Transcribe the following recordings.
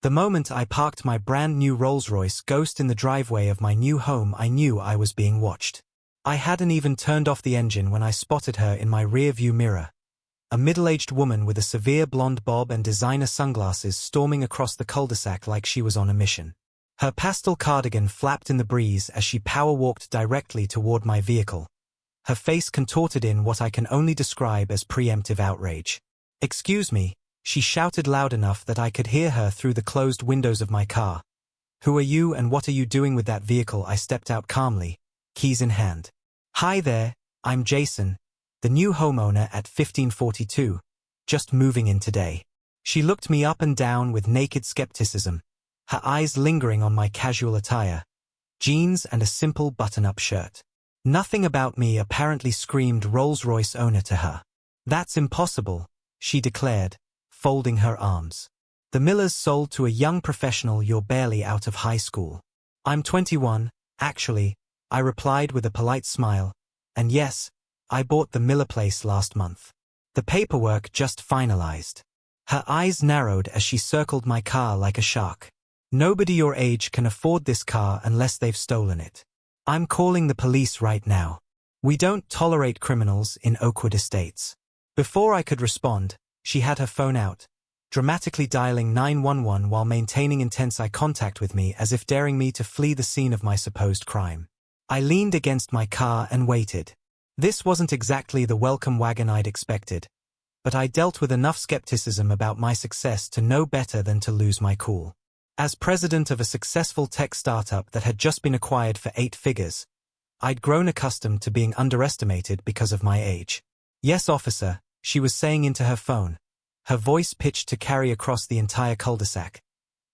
The moment I parked my brand new Rolls-Royce Ghost in the driveway of my new home, I knew I was being watched. I hadn't even turned off the engine when I spotted her in my rear-view mirror. A middle-aged woman with a severe blonde bob and designer sunglasses storming across the cul-de-sac like she was on a mission. Her pastel cardigan flapped in the breeze as she power-walked directly toward my vehicle. Her face contorted in what I can only describe as preemptive outrage. "Excuse me," she shouted loud enough that I could hear her through the closed windows of my car. "Who are you and what are you doing with that vehicle?" I stepped out calmly, keys in hand. "Hi there, I'm Jason, the new homeowner at 1542, just moving in today." She looked me up and down with naked skepticism, her eyes lingering on my casual attire, jeans and a simple button-up shirt. Nothing about me apparently screamed Rolls-Royce owner to her. "That's impossible," she declared, folding her arms. "The Millers sold to a young professional. You're barely out of high school." "I'm 21, actually," I replied with a polite smile, "and yes, I bought the Miller place last month. The paperwork just finalized." Her eyes narrowed as she circled my car like a shark. "Nobody your age can afford this car unless they've stolen it. I'm calling the police right now. We don't tolerate criminals in Oakwood Estates." Before I could respond, she had her phone out, dramatically dialing 911 while maintaining intense eye contact with me as if daring me to flee the scene of my supposed crime. I leaned against my car and waited. This wasn't exactly the welcome wagon I'd expected, but I dealt with enough skepticism about my success to know better than to lose my cool. As president of a successful tech startup that had just been acquired for 8 figures, I'd grown accustomed to being underestimated because of my age. "Yes, officer," she was saying into her phone, her voice pitched to carry across the entire cul-de-sac.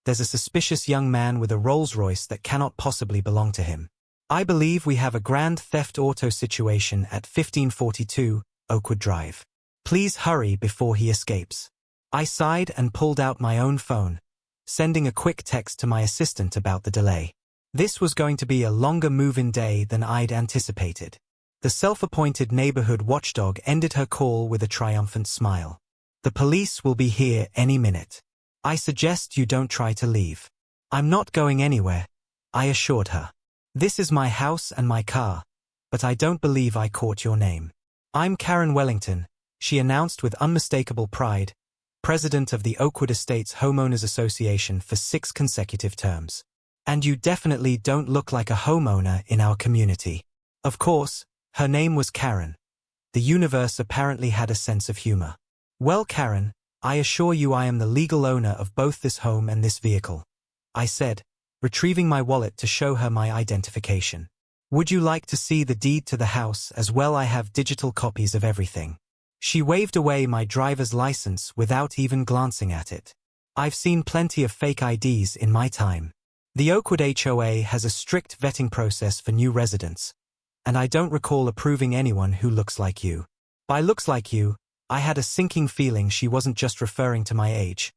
"There's a suspicious young man with a Rolls-Royce that cannot possibly belong to him. I believe we have a grand theft auto situation at 1542 Oakwood Drive. Please hurry before he escapes." I sighed and pulled out my own phone, sending a quick text to my assistant about the delay. This was going to be a longer move-in day than I'd anticipated. The self-appointed neighborhood watchdog ended her call with a triumphant smile. "The police will be here any minute. I suggest you don't try to leave." "I'm not going anywhere," I assured her. "This is my house and my car, but I don't believe I caught your name." "I'm Karen Wellington," she announced with unmistakable pride, president of the Oakwood Estates Homeowners Association for 6 consecutive terms. "And you definitely don't look like a homeowner in our community." Of course, her name was Karen. The universe apparently had a sense of humor. "Well, Karen, I assure you I am the legal owner of both this home and this vehicle," I said, retrieving my wallet to show her my identification. "Would you like to see the deed to the house as well? I have digital copies of everything." She waved away my driver's license without even glancing at it. "I've seen plenty of fake IDs in my time. The Oakwood HOA has a strict vetting process for new residents, and I don't recall approving anyone who looks like you." By looks like you, I had a sinking feeling she wasn't just referring to my age.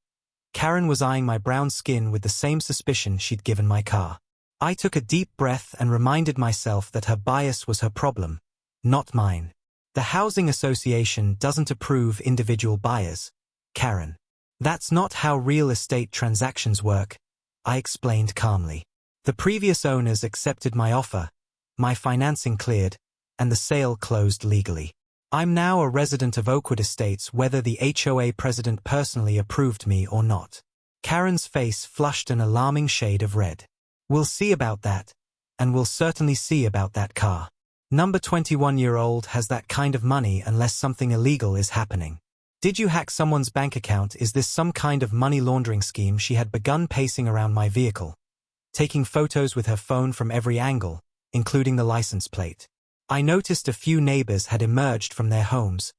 Karen was eyeing my brown skin with the same suspicion she'd given my car. I took a deep breath and reminded myself that her bias was her problem, not mine. "The housing association doesn't approve individual buyers, Karen. That's not how real estate transactions work," I explained calmly. "The previous owners accepted my offer, my financing cleared, and the sale closed legally. I'm now a resident of Oakwood Estates whether the HOA president personally approved me or not." Karen's face flushed an alarming shade of red. "We'll see about that, and we'll certainly see about that car. Number 21-year-old has that kind of money unless something illegal is happening. Did you hack someone's bank account? Is this some kind of money laundering scheme?" She had begun pacing around my vehicle, taking photos with her phone from every angle, including the license plate. I noticed a few neighbors had emerged from their homes,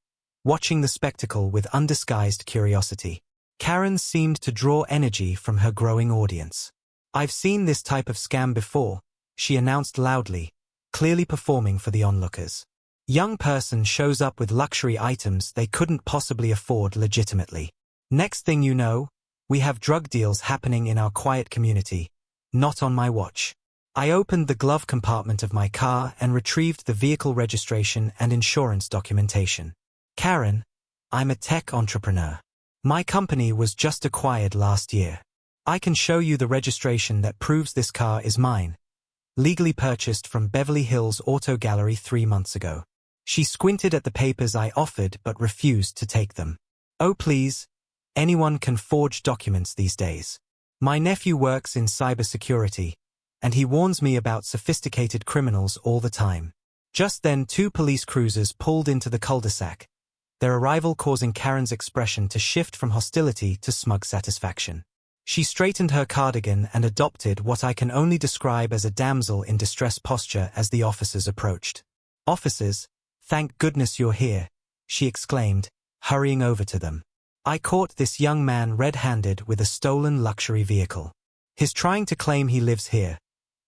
watching the spectacle with undisguised curiosity. Karen seemed to draw energy from her growing audience. "I've seen this type of scam before," she announced loudly, clearly performing for the onlookers. "Young person shows up with luxury items they couldn't possibly afford legitimately. Next thing you know, we have drug deals happening in our quiet community. Not on my watch." I opened the glove compartment of my car and retrieved the vehicle registration and insurance documentation. "Karen, I'm a tech entrepreneur. My company was just acquired last year. I can show you the registration that proves this car is mine. Legally purchased from Beverly Hills Auto Gallery 3 months ago. She squinted at the papers I offered but refused to take them. Oh please, anyone can forge documents these days. My nephew works in cybersecurity, and he warns me about sophisticated criminals all the time. Just then 2 police cruisers pulled into the cul-de-sac, their arrival causing Karen's expression to shift from hostility to smug satisfaction. She straightened her cardigan and adopted what I can only describe as a damsel in distress posture as the officers approached. "Officers, thank goodness you're here," she exclaimed, hurrying over to them. I caught this young man red-handed with a stolen luxury vehicle. He's trying to claim he lives here,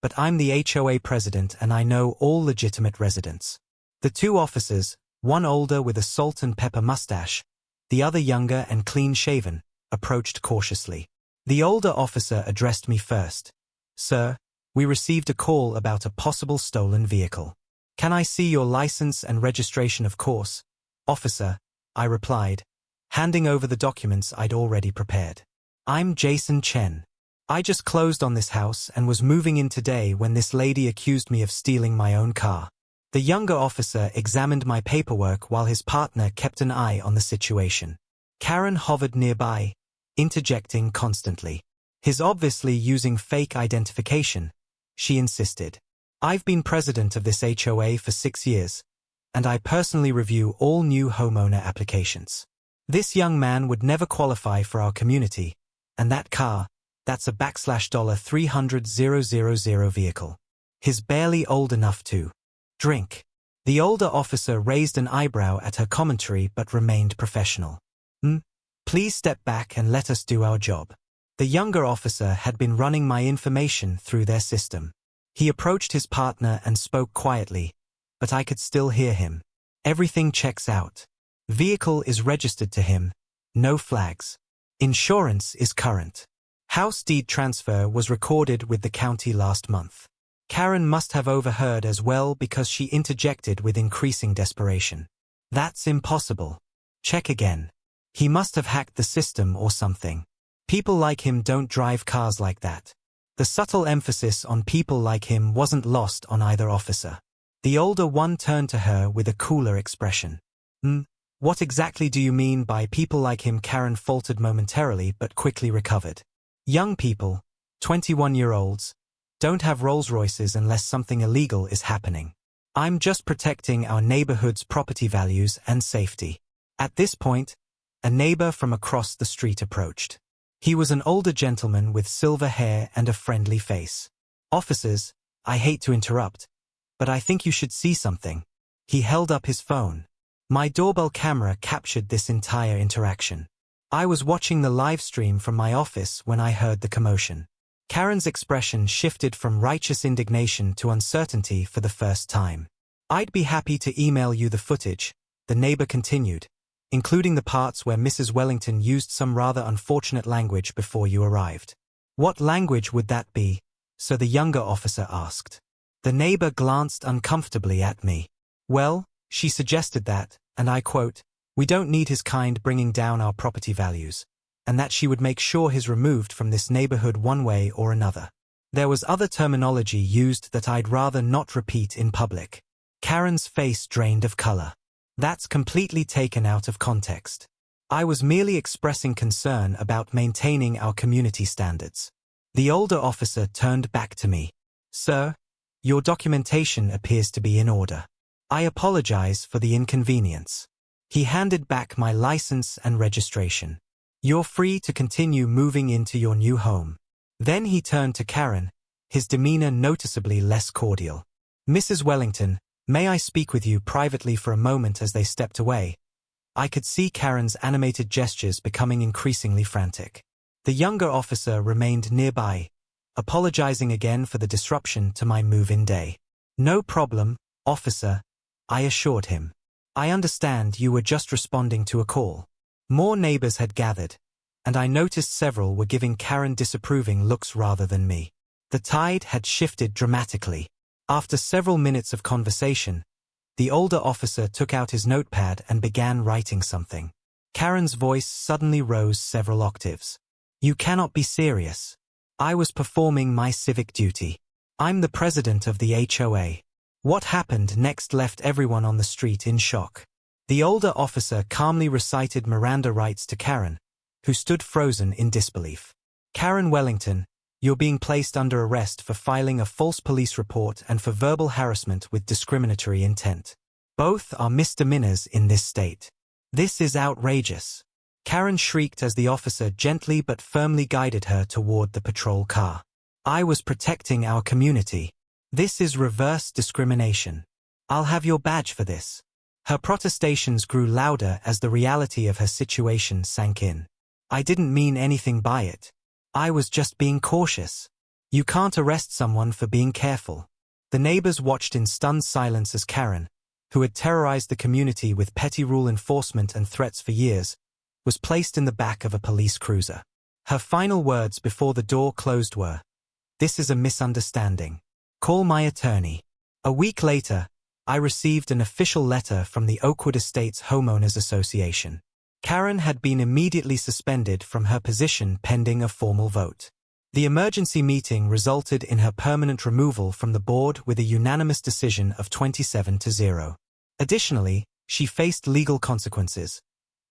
but I'm the HOA president and I know all legitimate residents. The 2 officers, one older with a salt and pepper mustache, the other younger and clean-shaven, approached cautiously. The older officer addressed me first. "Sir, we received a call about a possible stolen vehicle. Can I see your license and registration?" "Of course, officer," I replied, handing over the documents I'd already prepared. "I'm Jason Chen. I just closed on this house and was moving in today when this lady accused me of stealing my own car." The younger officer examined my paperwork while his partner kept an eye on the situation. Karen hovered nearby, interjecting constantly. "He's obviously using fake identification," she insisted. "I've been president of this HOA for 6 years, and I personally review all new homeowner applications. This young man would never qualify for our community, and that car, that's a $300,000 vehicle. He's barely old enough to drink." The older officer raised an eyebrow at her commentary but remained professional. Please step back and let us do our job." The younger officer had been running my information through their system. He approached his partner and spoke quietly, but I could still hear him. "Everything checks out. Vehicle is registered to him. No flags. Insurance is current. House deed transfer was recorded with the county last month." Karen must have overheard as well because she interjected with increasing desperation. "That's impossible. Check again. He must have hacked the system or something. People like him don't drive cars like that." The subtle emphasis on people like him wasn't lost on either officer. The older one turned to her with a cooler expression. What exactly do you mean by people like him?" Karen faltered momentarily but quickly recovered. "Young people, 21-year-olds, don't have Rolls-Royces unless something illegal is happening. I'm just protecting our neighborhood's property values and safety." At this point, a neighbor from across the street approached. He was an older gentleman with silver hair and a friendly face. "Officers, I hate to interrupt, but I think you should see something." He held up his phone. My doorbell camera captured this entire interaction. I was watching the live stream from my office when I heard the commotion. Karen's expression shifted from righteous indignation to uncertainty for the first time. "I'd be happy to email you the footage," the neighbor continued, "including the parts where Mrs. Wellington used some rather unfortunate language before you arrived." "What language would that be?" so the younger officer asked. The neighbor glanced uncomfortably at me. "Well," she suggested that, and I quote, "we don't need his kind bringing down our property values, and that she would make sure he's removed from this neighborhood one way or another." There was other terminology used that I'd rather not repeat in public. Karen's face drained of color. "That's completely taken out of context. I was merely expressing concern about maintaining our community standards." The older officer turned back to me. "Sir, your documentation appears to be in order. I apologize for the inconvenience." He handed back my license and registration. "You're free to continue moving into your new home." Then he turned to Karen, his demeanor noticeably less cordial. "Mrs. Wellington, may I speak with you privately for a moment?" As they stepped away, I could see Karen's animated gestures becoming increasingly frantic. The younger officer remained nearby, apologizing again for the disruption to my move-in day. "No problem, officer," I assured him. "I understand you were just responding to a call." More neighbors had gathered, and I noticed several were giving Karen disapproving looks rather than me. The tide had shifted dramatically. After several minutes of conversation, the older officer took out his notepad and began writing something. Karen's voice suddenly rose several octaves. You cannot be serious. I was performing my civic duty. I'm the president of the HOA. What happened next left everyone on the street in shock. The older officer calmly recited Miranda rights to Karen, who stood frozen in disbelief. Karen Wellington, you're being placed under arrest for filing a false police report and for verbal harassment with discriminatory intent. Both are misdemeanors in this state. This is outrageous. Karen shrieked as the officer gently but firmly guided her toward the patrol car. I was protecting our community. This is reverse discrimination. I'll have your badge for this. Her protestations grew louder as the reality of her situation sank in. I didn't mean anything by it. I was just being cautious. You can't arrest someone for being careful. The neighbors watched in stunned silence as Karen, who had terrorized the community with petty rule enforcement and threats for years, was placed in the back of a police cruiser. Her final words before the door closed were, "This is a misunderstanding. Call my attorney." A week later, I received an official letter from the Oakwood Estates Homeowners Association. Karen had been immediately suspended from her position pending a formal vote. The emergency meeting resulted in her permanent removal from the board with a unanimous decision of 27-0. Additionally, she faced legal consequences.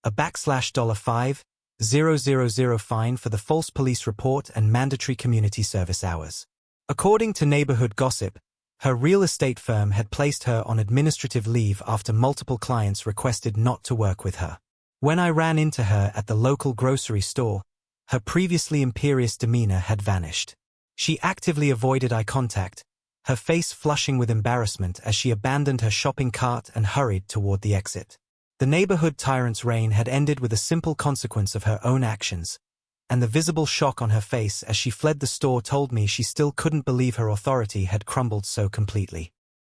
A $5,000 fine for the false police report and mandatory community service hours. According to neighborhood gossip, her real estate firm had placed her on administrative leave after multiple clients requested not to work with her. When I ran into her at the local grocery store, her previously imperious demeanor had vanished. She actively avoided eye contact, her face flushing with embarrassment as she abandoned her shopping cart and hurried toward the exit. The neighborhood tyrant's reign had ended with a simple consequence of her own actions, and the visible shock on her face as she fled the store told me she still couldn't believe her authority had crumbled so completely.